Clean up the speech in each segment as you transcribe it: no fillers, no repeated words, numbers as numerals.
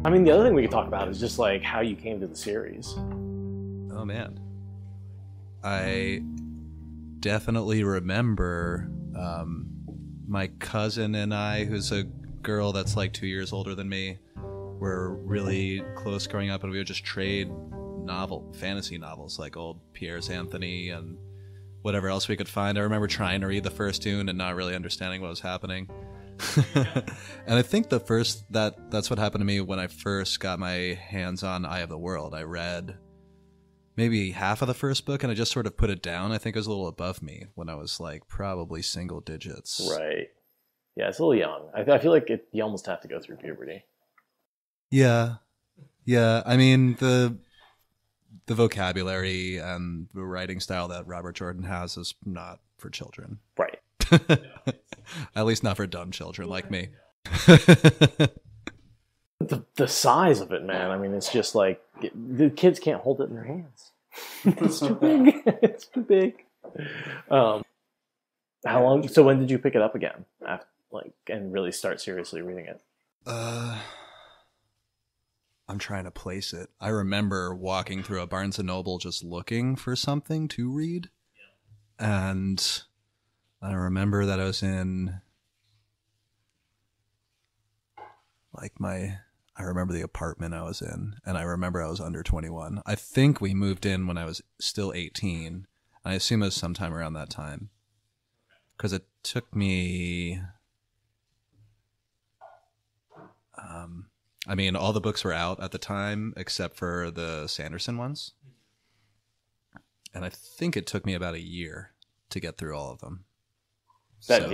I mean, the other thing we could talk about is just like how you came to the series. Oh man, I definitely remember my cousin and I, who's a girl that's like 2 years older than me, were really close growing up, and we would just trade fantasy novels, like old Piers Anthony and whatever else we could find. I remember trying to read the first Dune and not really understanding what was happening. And I think that's what happened to me when I first got my hands on Eye of the World. I read maybe half of the first book and I just sort of put it down. I think it was a little above me when I was like probably single digits. Right. Yeah, it's a little young. I feel like you almost have to go through puberty. Yeah. I mean, the vocabulary and the writing style that Robert Jordan has is not for children. Right. At least not for dumb children like me. The size of it, man. I mean, it's just like the kids can't hold it in their hands. It's too big. It's too big. How long? So when did you pick it up again? After, and really start seriously reading it? I'm trying to place it. I remember walking through a Barnes & Noble just looking for something to read. And I remember that I was in I remember the apartment I was in, and I remember I was under 21. I think we moved in when I was still 18. I assume it was sometime around that time. Because it took me... I mean, all the books were out at the time, except for the Sanderson ones. And I think it took me about a year to get through all of them. That's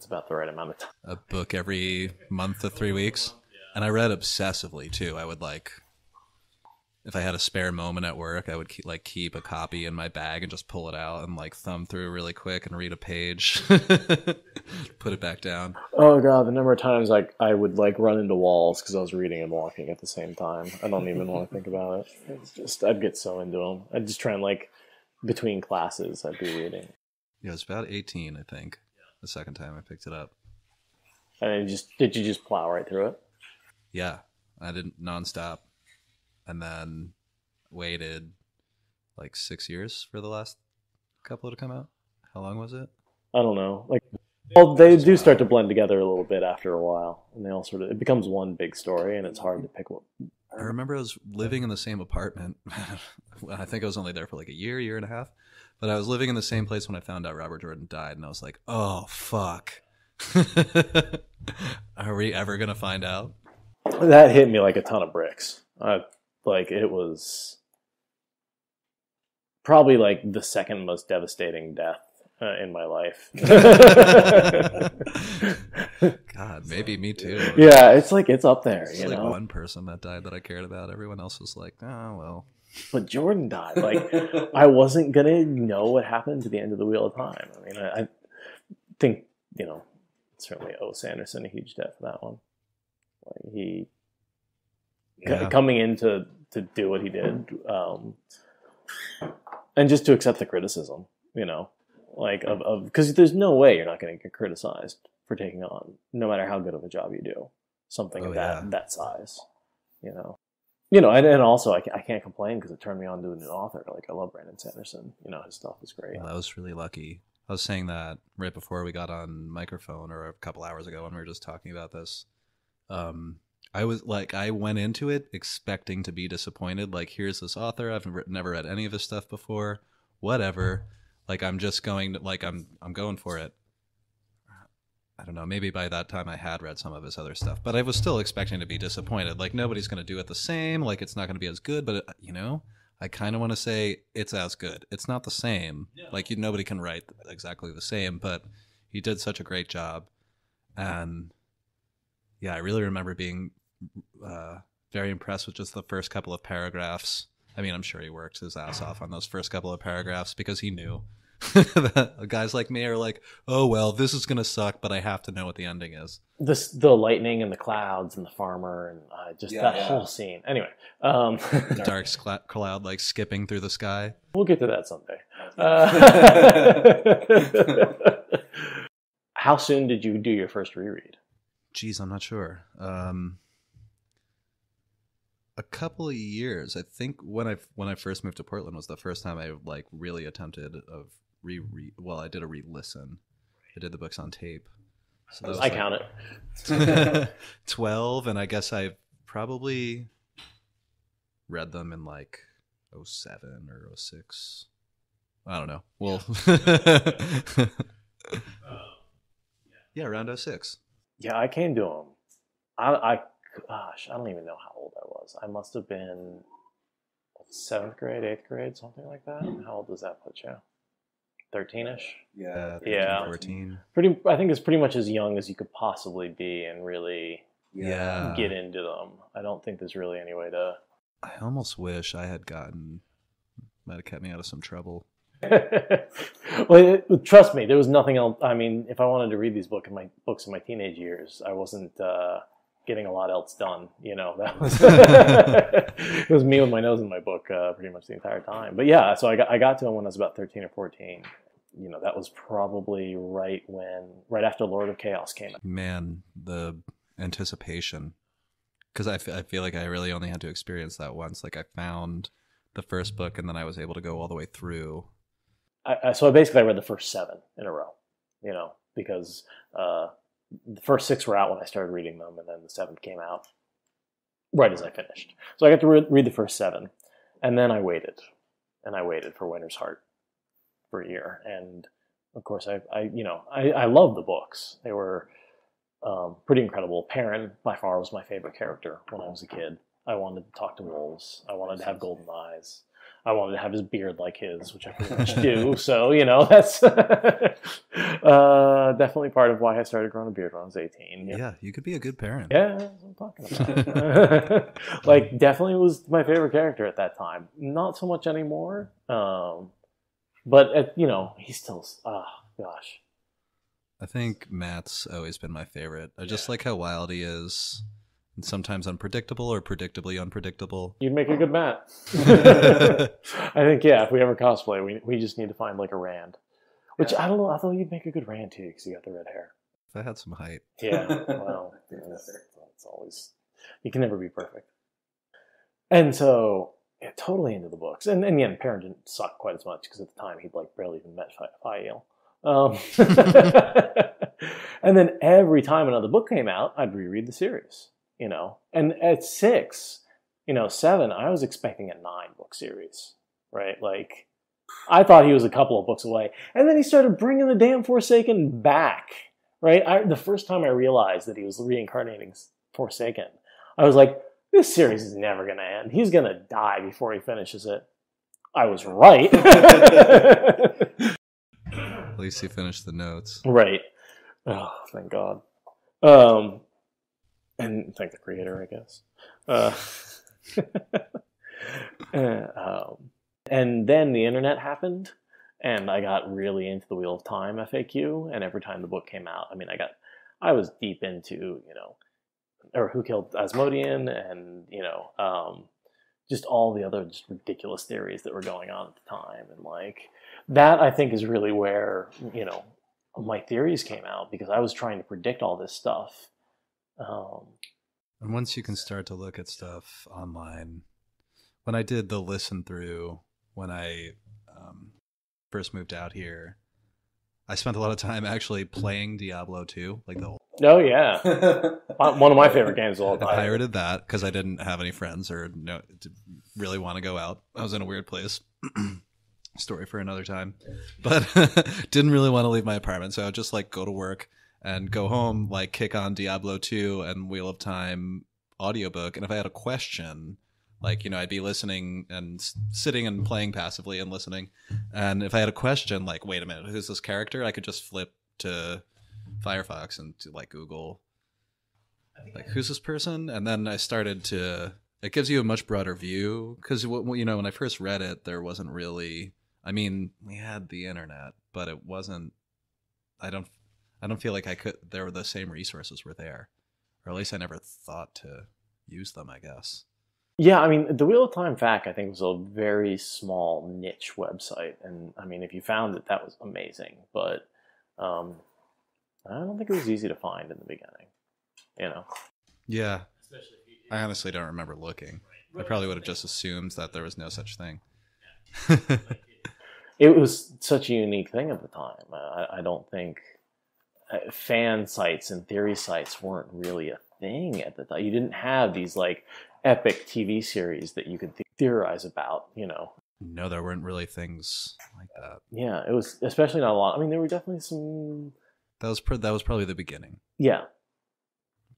about the right amount of time. A book every month to 3 weeks. And I read obsessively, too. I would, if I had a spare moment at work, I would keep a copy in my bag and just pull it out and, thumb through really quick and read a page. Put it back down. Oh, God, the number of times I would, run into walls because I was reading and walking at the same time. I don't even want to think about it. It's just, I'd get so into them. I'd just try and, between classes, I'd be reading. Yeah, it was about 18, I think, the second time I picked it up. And did you just plow right through it? Yeah, I did nonstop. And then waited 6 years for the last couple to come out. How long was it? I don't know. They do start to blend together a little bit after a while, and they all it becomes one big story, and it's hard to pick one. I remember I was living in the same apartment. I think I was only there for a year and a half. But I was living in the same place when I found out Robert Jordan died, and I was like, oh, fuck. Are we ever going to find out? That hit me like a ton of bricks. It was probably the second most devastating death in my life. God, maybe me too. Yeah, it's up there. It's one person that died that I cared about. Everyone else was like, oh, well. But Jordan died. I wasn't going to know what happened to the end of the Wheel of Time. I mean, I think, certainly owe Sanderson a huge debt for that one. Coming in to do what he did, and just to accept the criticism, because there's no way you're not going to get criticized for taking on, no matter how good of a job you do, something of that size, and also I can't complain because it turned me on to a new author. I love Brandon Sanderson. His stuff is great. Well, I was really lucky. I was saying that right before we got on microphone, or a couple hours ago when we were just talking about this. I went into it expecting to be disappointed. Here's this author. I've never read any of his stuff before. Whatever. I'm just going to, I'm going for it. I don't know. Maybe by that time I had read some of his other stuff, but I was still expecting to be disappointed. Nobody's going to do it the same. It's not going to be as good, but I kind of want to say it's as good. It's not the same. Yeah. Nobody can write exactly the same, but he did such a great job. And yeah, I really remember being very impressed with just the first couple of paragraphs. I mean, I'm sure he worked his ass off on those first couple of paragraphs because he knew that guys like me are oh, well, this is going to suck, but I have to know what the ending is. The lightning and the clouds and the farmer and whole scene. Anyway. The dark cloud skipping through the sky. We'll get to that someday. How soon did you do your first reread? Geez, I'm not sure. a couple of years. I think when I first moved to Portland was the first time I like really attempted of I did a re-listen. I did the books on tape. So that was count it. 12, and I guess I probably read them in like 07 or 06. I don't know. Well, yeah, around 06. Yeah, I came to them. Gosh, I don't even know how old I was. I must have been 7th grade, 8th grade, something like that. How old does that put you? 13-ish? Yeah, 14. I think it's pretty much as young as you could possibly be and really get into them. I don't think there's really any way to... I almost wish I had might have kept me out of some trouble. Well, trust me, there was nothing else. I mean, if I wanted to read these books in my teenage years, I wasn't getting a lot else done. That was it was me with my nose in my book pretty much the entire time. But yeah, so I got to them when I was about 13 or 14. That was probably right after Lord of Chaos came out. Man, the anticipation, because I feel like I really only had to experience that once. Like I found the first book and then I was able to go all the way through. So basically I read the first 7 in a row, because the first 6 were out when I started reading them, and then the 7th came out right as I finished. So I got to read the first 7, and then I waited for Winter's Heart for a year. And of course, I loved the books. They were pretty incredible. Perrin, by far, was my favorite character when I was a kid. I wanted to talk to wolves. I wanted to have golden eyes. I wanted to have his beard like his, which I pretty much do. So, that's definitely part of why I started growing a beard when I was 18. Yeah, you could be a good parent. Yeah, that's what I'm talking about. Like, definitely was my favorite character at that time. Not so much anymore. But, he's still, gosh. I think Matt's always been my favorite. I just like how wild he is. And sometimes unpredictable or predictably unpredictable. You'd make a good Matt. I think, if we ever cosplay, we just need to find like a Rand. Which, I don't know, I thought you'd make a good Rand too, because you got the red hair. If I had some height. Yeah, well, it's always, you can never be perfect. And so, totally into the books. And Perrin didn't suck quite as much, because at the time he'd like barely even met Fael. And then every time another book came out, I'd reread the series. And at 6, 7, I was expecting a 9-book series, right? Like, I thought he was a couple of books away. And then he started bringing the damn Forsaken back, right? The first time I realized that he was reincarnating Forsaken, I was like, this series is never going to end. He's going to die before he finishes it. I was right. At least he finished the notes. Right. Oh, thank God. And thank the creator, I guess. And then the internet happened, and I got really into the Wheel of Time FAQ. And every time the book came out, I was deep into, or Who Killed Asmodean, and just all the other just ridiculous theories that were going on at the time, and like that, I think is really where my theories came out, because I was trying to predict all this stuff. And once you can start to look at stuff online, when I did the listen through, when I first moved out here, I spent a lot of time actually playing Diablo 2, like the old. Oh yeah, one of my favorite games of all time. I pirated that because I didn't have any friends or really want to go out. I was in a weird place. Story for another time, but didn't really want to leave my apartment, so I would just like go to work and go home, like kick on Diablo 2 and Wheel of Time audiobook. And if I had a question, like, I'd be listening and sitting and playing passively and listening. And if I had a question, like, wait a minute, who's this character? I could just flip to Firefox and to like Google, like, who's this person? And then I started to, it gives you a much broader view. Because, when I first read it, there wasn't really, we had the internet, but it wasn't, I don't feel like the same resources were there. Or at least I never thought to use them, I guess. Yeah, the Wheel of Time FAQ, I think, was a very small niche website. And, if you found it, that was amazing. But I don't think it was easy to find in the beginning, Yeah. I honestly don't remember looking. I probably would have just assumed that there was no such thing. It was such a unique thing at the time. I don't think fan sites and theory sites weren't really a thing at the time. You didn't have these like epic TV series that you could theorize about, you know. No, there weren't really things like that. Yeah, it was especially not a lot. I mean, there were definitely some. That was probably the beginning. Yeah.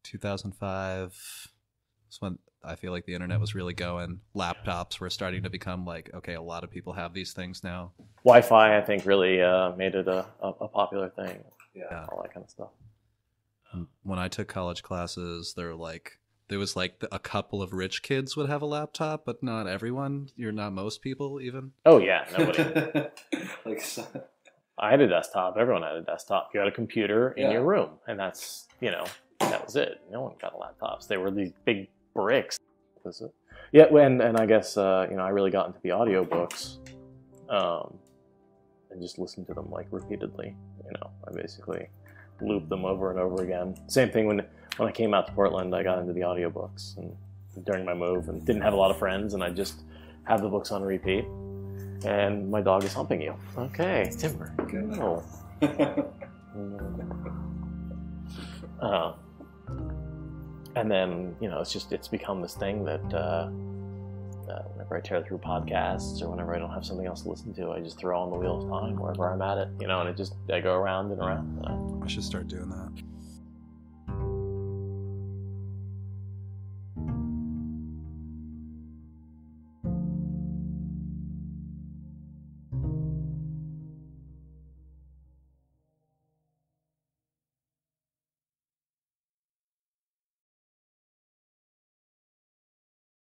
2005 was when I feel like the internet was really going. Laptops were starting to become like, okay, a lot of people have these things now. Wi-Fi, I think, really made it a popular thing. Yeah. All that kind of stuff. When I took college classes, there was like a couple of rich kids would have a laptop, but not everyone. You're not most people even. Oh yeah, nobody. I had a desktop. Everyone had a desktop. You had a computer in your room, and that's, you know, that was it. No one got laptops. They were these big bricks. Yeah, and I guess you know, I really got into the audiobooks, and just listened to them like repeatedly. You know, I basically looped them over and over again. Same thing when I came out to Portland, I got into the audiobooks and during my move, and didn't have a lot of friends, and I just had the books on repeat. And my dog is humping you. Okay, Timber. Go. And then, you know, it's become this thing that whenever I tear through podcasts or whenever I don't have something else to listen to, I just throw on the Wheel of Time wherever I'm at it, you know, and I go around and around. I should start doing that.